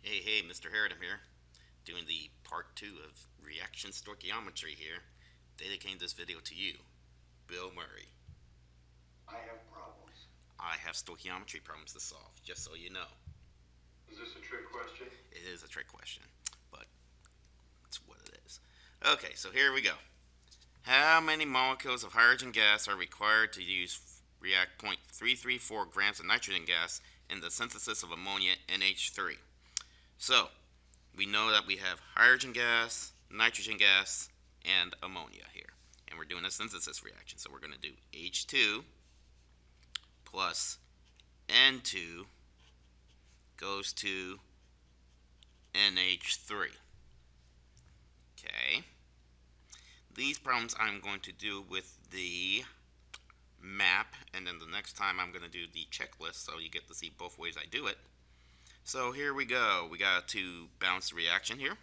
Hey, Mr. Harridan here, doing the part 2 of reaction stoichiometry here, dedicating this video to you, Bill Murray. I have problems. I have stoichiometry problems to solve, just so you know. Is this a trick question? It is a trick question, but it's what it is. Okay, so here we go. How many molecules of hydrogen gas are required to react 0.334 grams of nitrogen gas in the synthesis of ammonia NH3? So, we know that we have hydrogen gas, nitrogen gas, and ammonia here. And we're doing a synthesis reaction. So we're going to do H2 plus N2 goes to NH3. Okay. These problems I'm going to do with the map, and then the next time I'm going to do the checklist so you get to see both ways I do it. So here we go. We got to balance the reaction here.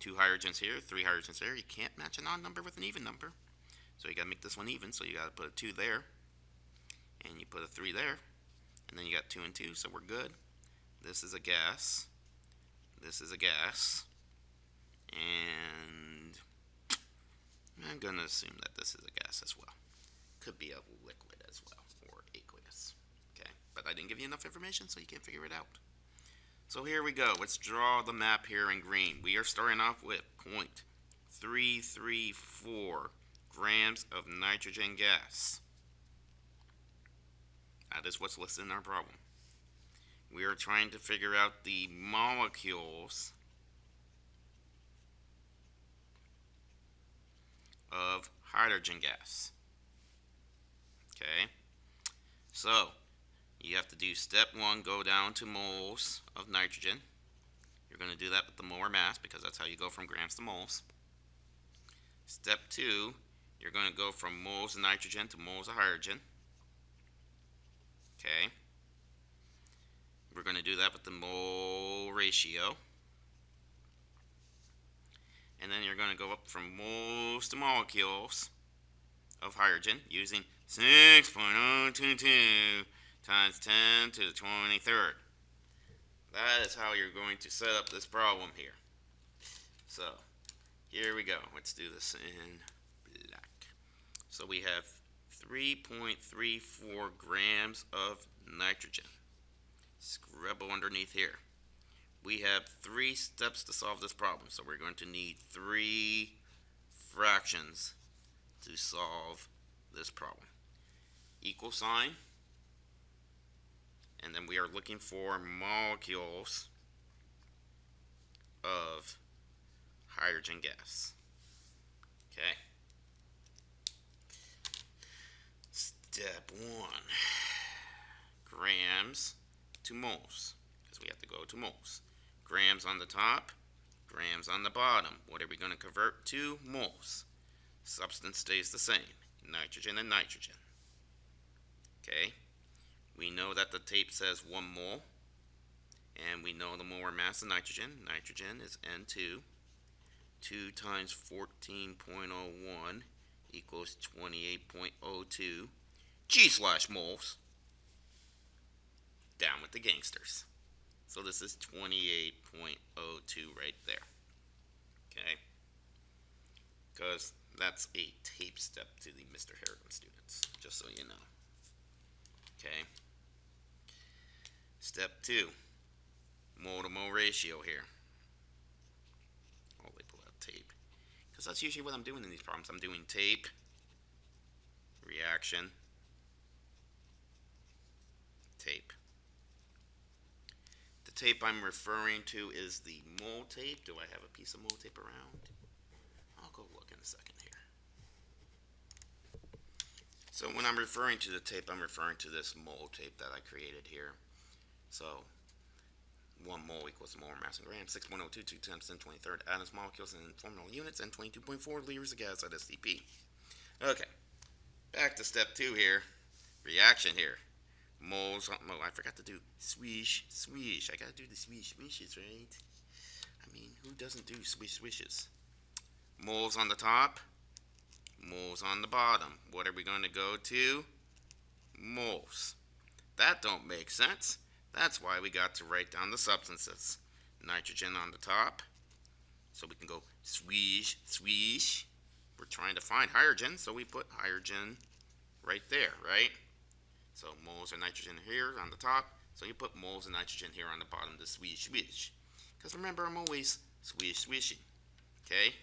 2 hydrogens here, 3 hydrogens there. You can't match an odd number with an even number. So you got to make this one even. So you got to put a 2 there. And you put a 3 there. And then you got 2 and 2. So we're good. This is a gas. This is a gas. And I'm going to assume that this is a gas as well. Could be a liquid as well. Or aqueous. Okay. But I didn't give you enough information so you can't figure it out. So here we go. Let's draw the map here in green. We are starting off with 0.334 grams of nitrogen gas. That is what's listed in our problem. We are trying to figure out the molecules of hydrogen gas. Okay? So, you have to do step 1, go down to moles of nitrogen. You're going to do that with the molar mass because that's how you go from grams to moles. Step 2, you're going to go from moles of nitrogen to moles of hydrogen. Okay. We're going to do that with the mole ratio. And then you're going to go up from moles to molecules of hydrogen using 6.022 times 10 to the 23rd. That is how you're going to set up this problem here. So, here we go. Let's do this in black. So we have 3.34 grams of nitrogen. Scribble underneath here. We have 3 steps to solve this problem. So we're going to need 3 fractions to solve this problem. Equal sign. And then we are looking for molecules of hydrogen gas. Okay. Step 1. Grams to moles, because we have to go to moles. Grams on the top, grams on the bottom. What are we going to convert to? Moles. Substance stays the same. Nitrogen and nitrogen. Okay. We know that the tape says 1 mole, and we know the molar mass of nitrogen. Nitrogen is N2. 2 times 14.01 equals 28.02 G/moles. Down with the gangsters. So this is 28.02 right there. Okay? Because that's a tape step to the Mr. Harridan students, just so you know. Okay? Step 2, mole to mole ratio here. Oh, they pull out tape. Because that's usually what I'm doing in these problems. I'm doing tape, reaction, tape. The tape I'm referring to is the mole tape. Do I have a piece of mole tape around? I'll go look in a second here. So when I'm referring to the tape, I'm referring to this mole tape that I created here. So 1 mole equals molar mass in grams, 6.022 times 10 23rd atoms, molecules, and formula units, and 22.4 liters of gas at STP. Okay, back to step 2 here. Reaction here. Moles, oh, I forgot to do swish. I gotta do the swishes, right? I mean, who doesn't do swishes? Moles on the top, moles on the bottom. What are we going to go to? Moles. That don't make sense. That's why we got to write down the substances. nitrogen on the top. So we can go swish, swish. We're trying to find hydrogen, so we put hydrogen right there, right? So moles of nitrogen here on the top, so you put moles of nitrogen here on the bottom to swish, swish. Because remember, I'm always swish, swishing. Okay?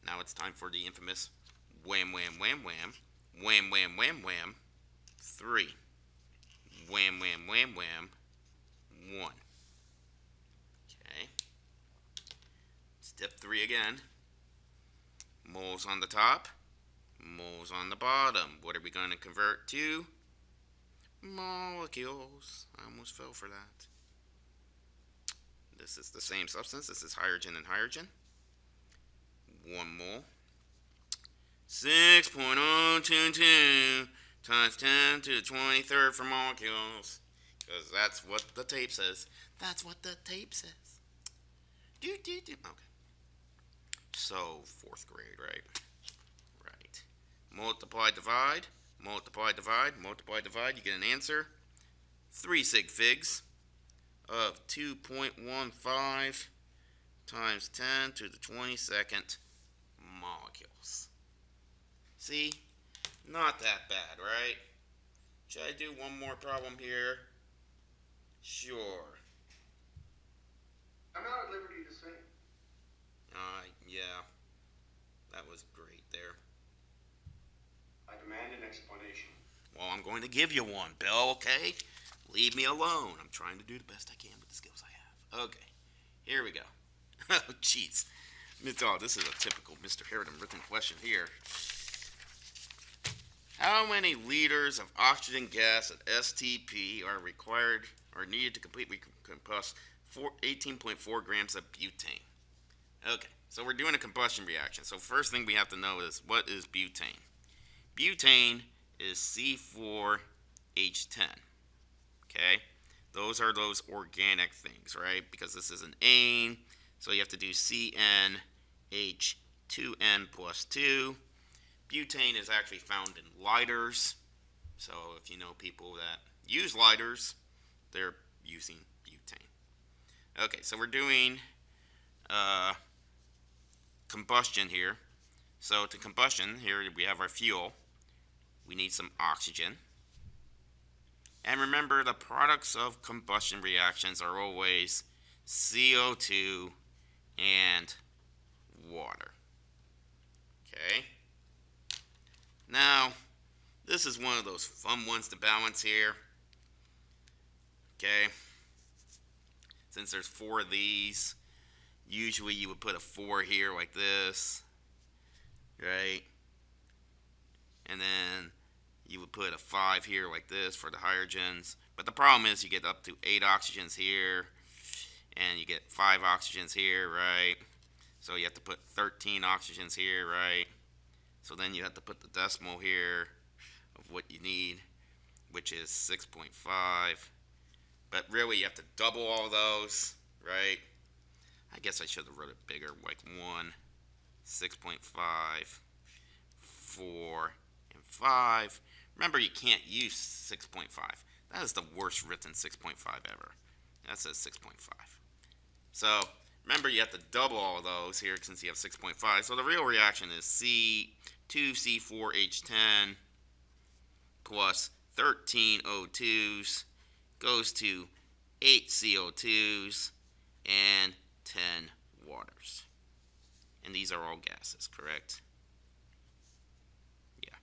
Now it's time for the infamous wham, wham, wham, wham. Wham, wham, wham, wham. 3. Wham, wham, wham, wham. 1. Okay. Step 3 again. Moles on the top, moles on the bottom. What are we going to convert to? Molecules. I almost fell for that. This is the same substance. This is hydrogen and hydrogen. 1 mole. 6.022 times 10 to the 23rd for molecules. Because that's what the tape says. That's what the tape says. Okay. So, 4th grade, right? Right. Multiply, divide. Multiply, divide. Multiply, divide. You get an answer. 3 sig figs of 2.15 times 10 to the 22nd molecules. See? Not that bad, right? Should I do one more problem here? Sure. I'm not at liberty to say. Yeah. That was great there. I demand an explanation. Well, I'm going to give you one, Bill, okay? Leave me alone. I'm trying to do the best I can with the skills I have. Okay. Here we go. Oh, jeez. Oh, this is a typical Mr. Harridan written question here. How many liters of oxygen gas at STP are required or needed to completely combust 18.4 grams of butane? Okay, so we're doing a combustion reaction. So first thing we have to know is, what is butane? Butane is C4H10. Okay, those are those organic things, right? Because this is an ane, so you have to do CnH2n plus 2. Butane is actually found in lighters. So if you know people that use lighters, they're using butane. Okay, so we're doing combustion here. So to combustion, here we have our fuel. We need some oxygen. And remember, the products of combustion reactions are always CO2 and water. Okay? Now, this is one of those fun ones to balance here. Okay? Since there's 4 of these, usually you would put a 4 here like this, right? And then you would put a 5 here like this for the hydrogens. But the problem is you get up to 8 oxygens here, and you get 5 oxygens here, right? So you have to put 13 oxygens here, right? So then you have to put the decimal here of what you need, which is 6.5. But really, you have to double all those, right? I guess I should have wrote it bigger, like 1, 6.5, 4, and 5. Remember, you can't use 6.5. That is the worst written 6.5 ever. That says 6.5. So, remember, you have to double all those here since you have 6.5. So the real reaction is C2C4H10 plus 13 O2s goes to 8 CO2s and 10 waters. And these are all gases, correct? Yeah.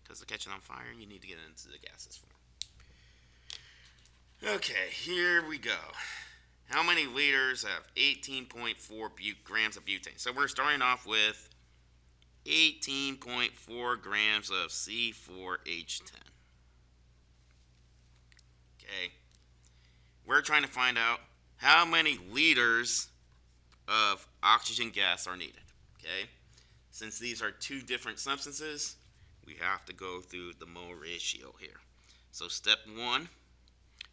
Because to catch it on fire, you need to get it into the gases form. Okay, here we go. How many liters have 18.4 grams of butane? So we're starting off with 18.4 grams of C4H10. Okay. We're trying to find out how many liters of oxygen gas are needed. Okay. Since these are 2 different substances, we have to go through the mole ratio here. So step 1,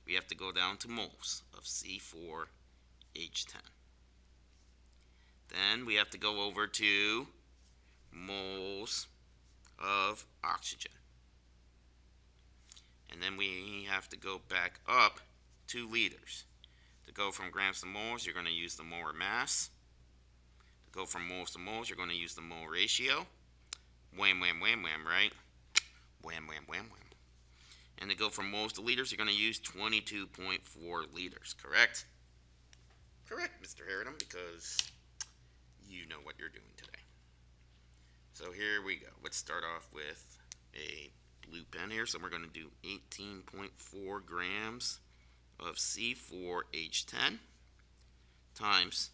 we have to go down to moles of C4H10. Then we have to go over to moles of oxygen. And then we have to go back up 2 liters To go from grams to moles, you're going to use the molar mass. To go from moles to moles, you're going to use the mole ratio. Wham, wham, wham, wham, right? Wham, wham, wham, wham. And to go from moles to liters, you're going to use 22.4 liters, correct? Correct, Mr. Harridan, because you know what you're doing today. So here we go. Let's start off with a blue pen here. So we're going to do 18.4 grams of C4H10 times,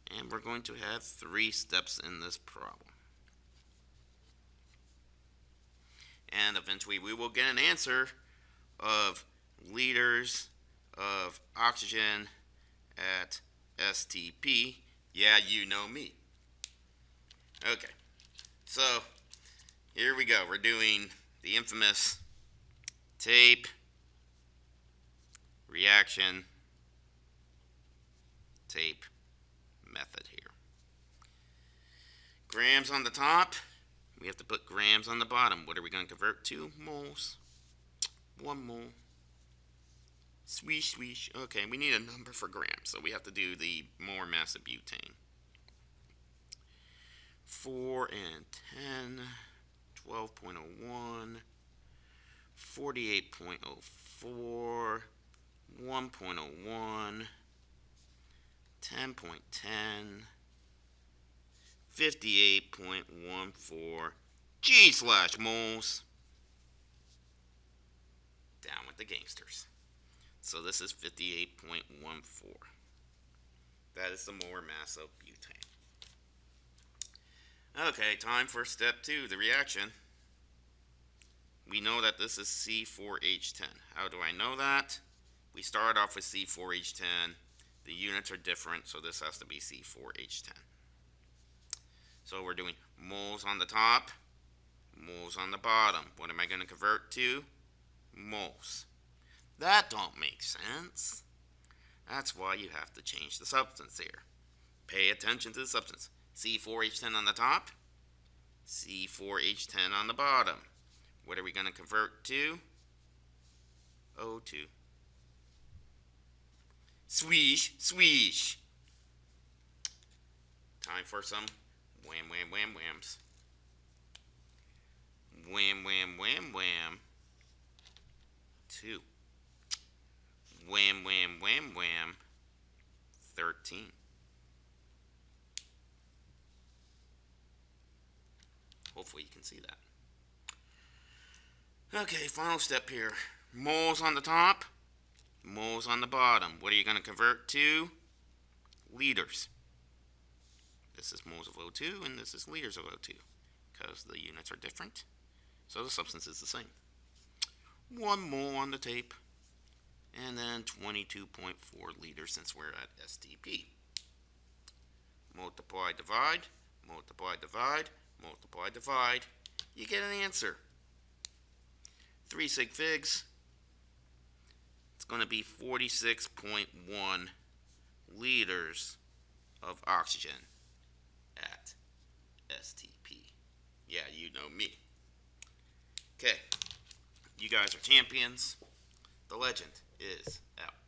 and we're going to have 3 steps in this problem. And eventually we will get an answer of liters of oxygen at STP. Yeah, you know me. Okay, so here we go. We're doing the infamous tape reaction tape method here. Grams on the top. We have to put grams on the bottom. What are we going to convert to? Moles. 1 mole. Swish, swish. Okay, we need a number for grams, so we have to do the molar mass of butane. 4 and 10, 12.01, 48.04, 1.01, 10.10, 58.14 G/moles. Down with the gangsters. So this is 58.14. That is the molar mass of butane. Okay, time for step 2, the reaction. We know that this is C4H10. How do I know that? We start off with C4H10. The units are different, so this has to be C4H10. So we're doing moles on the top, moles on the bottom. What am I going to convert to? Moles. That don't make sense. That's why you have to change the substance here. Pay attention to the substance. C4H10 on the top, C4H10 on the bottom. What are we going to convert to? O2. Swish, swish. Time for some wham, wham, wham, whams. Wham, wham, wham, wham. 2. Wham, wham, wham, wham. 13. Hopefully you can see that. Okay, final step here. Moles on the top, moles on the bottom. What are you going to convert to? Liters. This is moles of O2 and this is liters of O2 because the units are different. So the substance is the same. 1 mole on the tape and then 22.4 liters since we're at STP. Multiply, divide, multiply, divide, multiply, divide. You get an answer. 3 sig figs. It's going to be 46.1 liters of oxygen at STP. Yeah, you know me. Okay, you guys are champions. The legend is out.